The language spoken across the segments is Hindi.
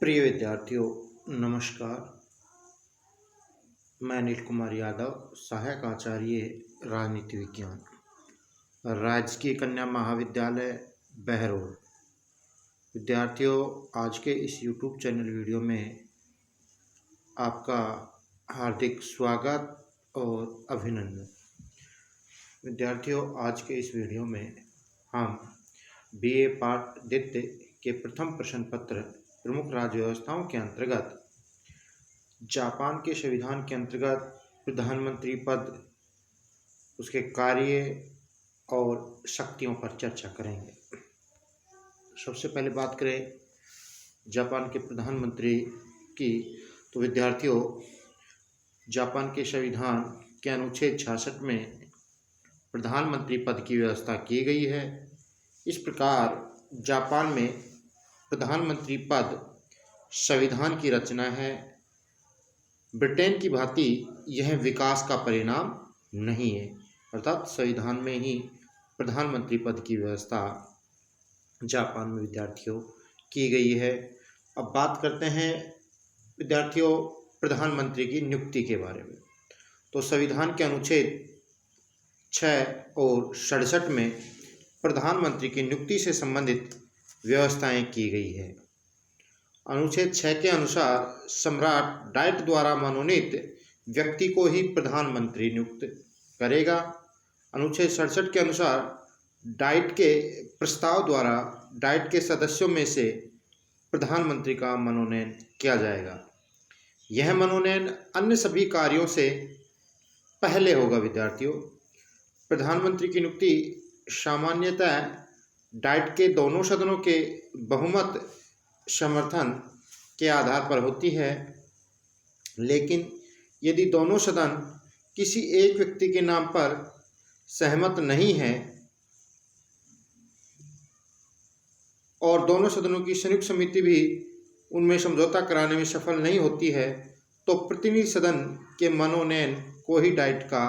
प्रिय विद्यार्थियों, नमस्कार। मैं अनिल कुमार यादव, सहायक आचार्य राजनीति विज्ञान, राजकीय कन्या महाविद्यालय बहरोड। विद्यार्थियों, आज के इस YouTube चैनल वीडियो में आपका हार्दिक स्वागत और अभिनंदन। विद्यार्थियों, आज के इस वीडियो में हम BA पार्ट द्वितीय के प्रथम प्रश्न पत्र प्रमुख राज्य व्यवस्थाओं के अंतर्गत जापान के संविधान के अंतर्गत प्रधानमंत्री पद, उसके कार्य और शक्तियों पर चर्चा करेंगे। सबसे पहले बात करें जापान के प्रधानमंत्री की, तो विद्यार्थियों, जापान के संविधान के अनुच्छेद 66 में प्रधानमंत्री पद की व्यवस्था की गई है। इस प्रकार जापान में प्रधानमंत्री पद संविधान की रचना है। ब्रिटेन की भांति यह विकास का परिणाम नहीं है, अर्थात संविधान में ही प्रधानमंत्री पद की व्यवस्था जापान में विद्यार्थियों की गई है। अब बात करते हैं विद्यार्थियों प्रधानमंत्री की नियुक्ति के बारे में। तो संविधान के अनुच्छेद 6 और 67 में प्रधानमंत्री की नियुक्ति से संबंधित व्यवस्थाएं की गई है। अनुच्छेद 6 के अनुसार सम्राट डाइट द्वारा मनोनीत व्यक्ति को ही प्रधानमंत्री नियुक्त करेगा। अनुच्छेद 67 के अनुसार डाइट के प्रस्ताव द्वारा डाइट के सदस्यों में से प्रधानमंत्री का मनोनयन किया जाएगा। यह मनोनयन अन्य सभी कार्यों से पहले होगा। विद्यार्थियों, प्रधानमंत्री की नियुक्ति सामान्यतः डाइट के दोनों सदनों के बहुमत समर्थन के आधार पर होती है, लेकिन यदि दोनों सदन किसी एक व्यक्ति के नाम पर सहमत नहीं है और दोनों सदनों की संयुक्त समिति भी उनमें समझौता कराने में सफल नहीं होती है, तो प्रतिनिधि सदन के मनोनयन को ही डाइट का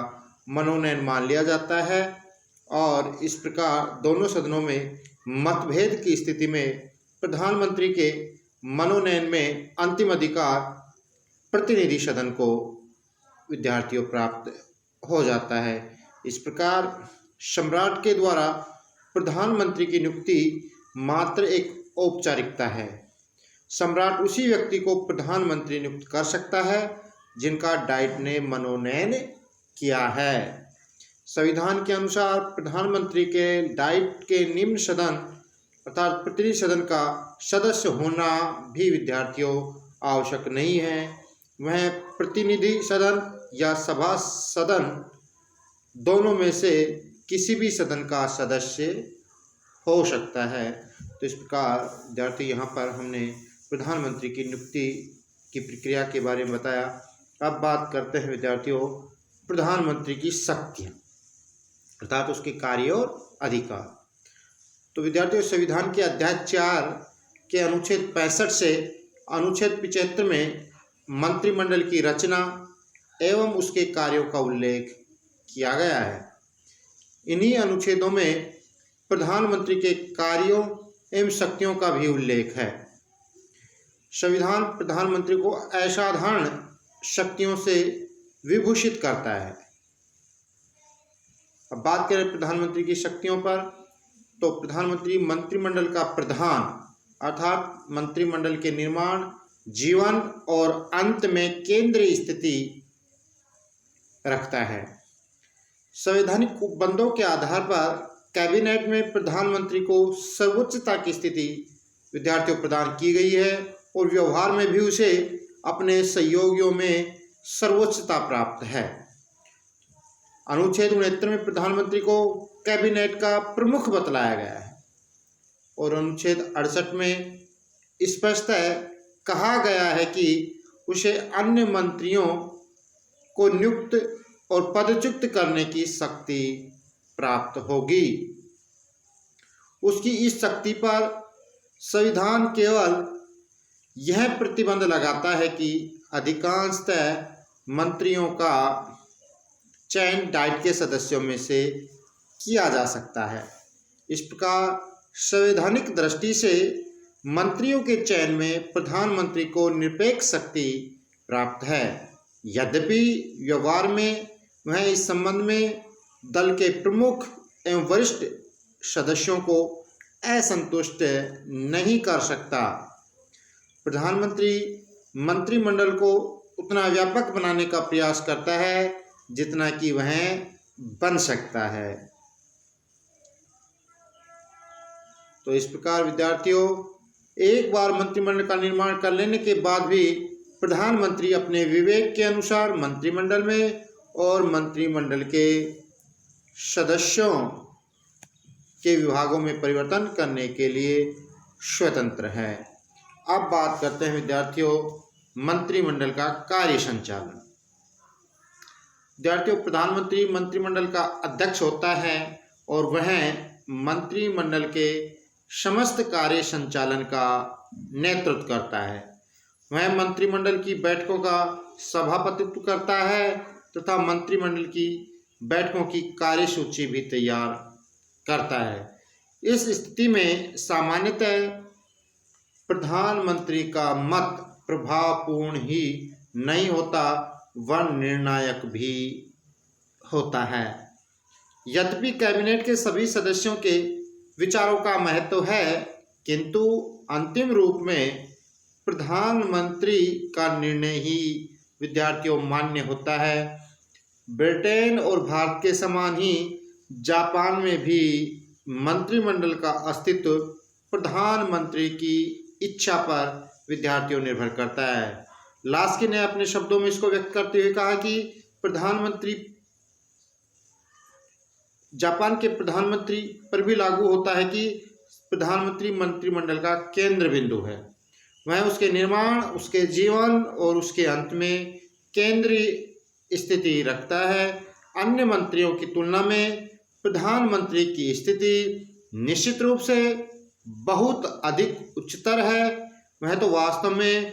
मनोनयन मान लिया जाता है। और इस प्रकार दोनों सदनों में मतभेद की स्थिति में प्रधानमंत्री के मनोनयन में अंतिम अधिकार प्रतिनिधि सदन को विद्यार्थियों प्राप्त हो जाता है। इस प्रकार सम्राट के द्वारा प्रधानमंत्री की नियुक्ति मात्र एक औपचारिकता है। सम्राट उसी व्यक्ति को प्रधानमंत्री नियुक्त कर सकता है जिनका डाइट ने मनोनयन किया है। संविधान के अनुसार प्रधानमंत्री के डाइट के निम्न सदन अर्थात प्रतिनिधि सदन का सदस्य होना भी विद्यार्थियों आवश्यक नहीं है। वह प्रतिनिधि सदन या सभा सदन दोनों में से किसी भी सदन का सदस्य हो सकता है। तो इस प्रकार विद्यार्थी यहाँ पर हमने प्रधानमंत्री की नियुक्ति की प्रक्रिया के बारे में बताया। अब बात करते हैं विद्यार्थियों प्रधानमंत्री की शक्तियाँ अर्थात उसके कार्य और अधिकार। तो विद्यार्थियों संविधान के अध्याय 4 के अनुच्छेद 65 से अनुच्छेद 75 में मंत्रिमंडल की रचना एवं उसके कार्यों का उल्लेख किया गया है। इन्हीं अनुच्छेदों में प्रधानमंत्री के कार्यों एवं शक्तियों का भी उल्लेख है। संविधान प्रधानमंत्री को असाधारण शक्तियों से विभूषित करता है। अब बात करें प्रधानमंत्री की शक्तियों पर, तो प्रधानमंत्री मंत्रिमंडल का प्रधान अर्थात मंत्रिमंडल के निर्माण, जीवन और अंत में केंद्रीय स्थिति रखता है। संवैधानिक उपबंधों के आधार पर कैबिनेट में प्रधानमंत्री को सर्वोच्चता की स्थिति विद्यार्थियों प्रदान की गई है और व्यवहार में भी उसे अपने सहयोगियों में सर्वोच्चता प्राप्त है। अनुच्छेद 69 में प्रधानमंत्री को कैबिनेट का प्रमुख बतलाया गया है और अनुच्छेद 68 में स्पष्ट कहा गया है कि उसे अन्य मंत्रियों को नियुक्त और पदच्युत करने की शक्ति प्राप्त होगी। उसकी इस शक्ति पर संविधान केवल यह प्रतिबंध लगाता है कि अधिकांशतः मंत्रियों का चयन डाइट के सदस्यों में से किया जा सकता है। इस प्रकार संवैधानिक दृष्टि से मंत्रियों के चयन में प्रधानमंत्री को निरपेक्ष शक्ति प्राप्त है। यद्यपि व्यवहार में वह इस संबंध में दल के प्रमुख एवं वरिष्ठ सदस्यों को असंतुष्ट नहीं कर सकता। प्रधानमंत्री मंत्रिमंडल को उतना व्यापक बनाने का प्रयास करता है जितना कि वह बन सकता है। तो इस प्रकार विद्यार्थियों, एक बार मंत्रिमंडल का निर्माण कर लेने के बाद भी प्रधानमंत्री अपने विवेक के अनुसार मंत्रिमंडल में और मंत्रिमंडल के सदस्यों के विभागों में परिवर्तन करने के लिए स्वतंत्र है। अब बात करते हैं विद्यार्थियों मंत्रिमंडल का कार्य संचालन। विद्यार्थियों, प्रधानमंत्री मंत्रिमंडल का अध्यक्ष होता है और वह मंत्रिमंडल के समस्त कार्य संचालन का नेतृत्व करता है। वह मंत्रिमंडल की बैठकों का सभापतित्व करता है तथा मंत्रिमंडल की बैठकों की कार्यसूची भी तैयार करता है। इस स्थिति में सामान्यतः प्रधानमंत्री का मत प्रभावपूर्ण ही नहीं होता, वह निर्णायक भी होता है। यद्यपि कैबिनेट के सभी सदस्यों के विचारों का महत्व है, किंतु अंतिम रूप में प्रधानमंत्री का निर्णय ही विद्यार्थियों मान्य होता है। ब्रिटेन और भारत के समान ही जापान में भी मंत्रिमंडल का अस्तित्व प्रधानमंत्री की इच्छा पर विद्यार्थियों निर्भर करता है। लास्की ने अपने शब्दों में इसको व्यक्त करते हुए कहा कि प्रधानमंत्री जापान के प्रधानमंत्री पर भी लागू होता है कि प्रधानमंत्री मंत्रिमंडल का केंद्र बिंदु है। वह उसके निर्माण, उसके जीवन और उसके अंत में केंद्रीय स्थिति रखता है। अन्य मंत्रियों की तुलना में प्रधानमंत्री की स्थिति निश्चित रूप से बहुत अधिक उच्चतर है। वह तो वास्तव में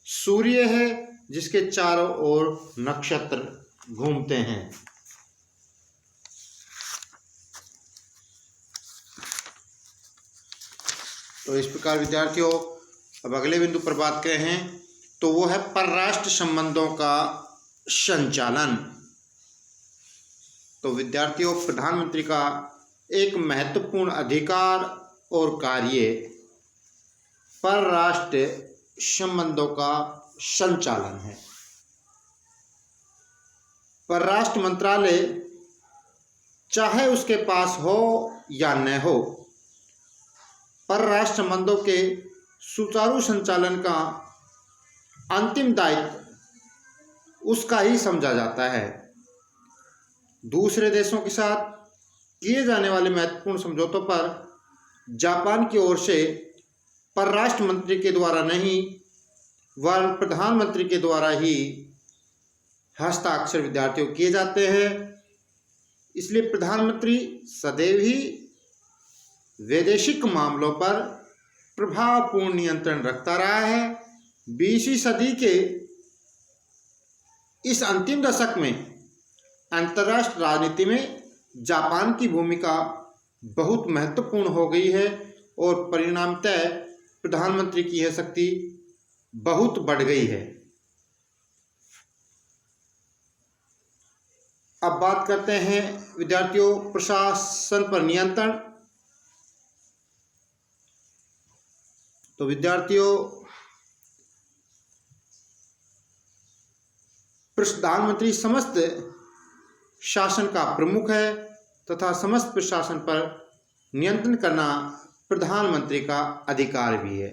सूर्य है जिसके चारों ओर नक्षत्र घूमते हैं। तो इस प्रकार विद्यार्थियों, अब अगले बिंदु पर बात करें हैं तो वो है परराष्ट्र संबंधों का संचालन। तो विद्यार्थियों, प्रधानमंत्री का एक महत्वपूर्ण अधिकार और कार्य परराष्ट्र संबंधों का संचालन है। परराष्ट्र मंत्रालय चाहे उसके पास हो या न हो, परराष्ट्र संबंधों के सुचारू संचालन का अंतिम दायित्व उसका ही समझा जाता है। दूसरे देशों के साथ किए जाने वाले महत्वपूर्ण समझौतों पर जापान की ओर से परराष्ट्र मंत्री के द्वारा नहीं, वरन प्रधानमंत्री के द्वारा ही हस्ताक्षर विद्यार्थियों किए जाते हैं। इसलिए प्रधानमंत्री सदैव ही वैदेशिक मामलों पर प्रभावपूर्ण नियंत्रण रखता रहा है। 20वीं सदी के इस अंतिम दशक में अंतर्राष्ट्रीय राजनीति में जापान की भूमिका बहुत महत्वपूर्ण हो गई है और परिणामतः प्रधानमंत्री की यह शक्ति बहुत बढ़ गई है। अब बात करते हैं विद्यार्थियों प्रशासन पर नियंत्रण। तो विद्यार्थियों, प्रधानमंत्री समस्त शासन का प्रमुख है तथा समस्त प्रशासन पर नियंत्रण करना प्रधानमंत्री का अधिकार भी है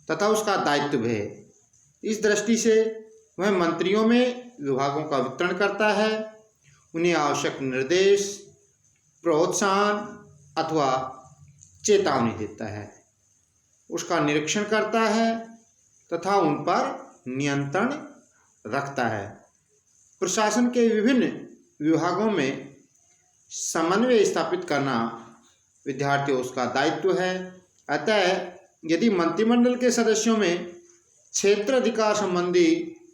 तथा उसका दायित्व भी है। इस दृष्टि से वह मंत्रियों में विभागों का वितरण करता है, उन्हें आवश्यक निर्देश, प्रोत्साहन अथवा चेतावनी देता है, उसका निरीक्षण करता है तथा उन पर नियंत्रण रखता है। प्रशासन के विभिन्न विभागों में समन्वय स्थापित करना विद्यार्थियों उसका दायित्व है। अतः यदि मंत्रिमंडल के सदस्यों में क्षेत्र अधिकार संबंधी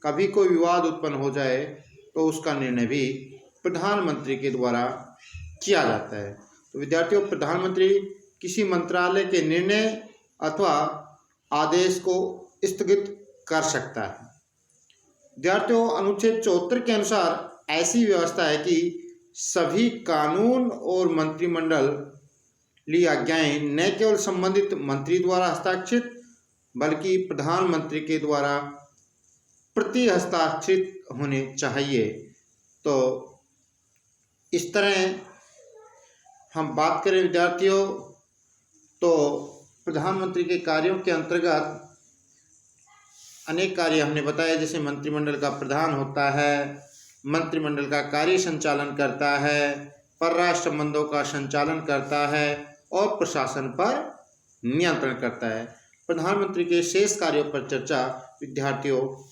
कभी कोई विवाद उत्पन्न हो जाए तो उसका निर्णय भी प्रधानमंत्री के द्वारा किया जाता है। तो विद्यार्थियों, प्रधानमंत्री किसी मंत्रालय के निर्णय अथवा आदेश को स्थगित कर सकता है। विद्यार्थियों, अनुच्छेद 74 के अनुसार ऐसी व्यवस्था है कि सभी कानून और मंत्रिमंडलीय आज्ञाएं न केवल संबंधित मंत्री द्वारा हस्ताक्षरित बल्कि प्रधानमंत्री के द्वारा प्रति हस्ताक्षरित होने चाहिए। तो इस तरह हम बात करें विद्यार्थियों, तो प्रधानमंत्री के कार्यों के अंतर्गत अनेक कार्य हमने बताए, जैसे मंत्रिमंडल का प्रधान होता है, मंत्रिमंडल का कार्य संचालन करता है, परराष्ट्र संबंधों का संचालन करता है और प्रशासन पर नियंत्रण करता है। प्रधानमंत्री के शेष कार्यों पर चर्चा विद्यार्थियों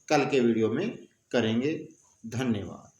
कल के वीडियो में करेंगे। धन्यवाद।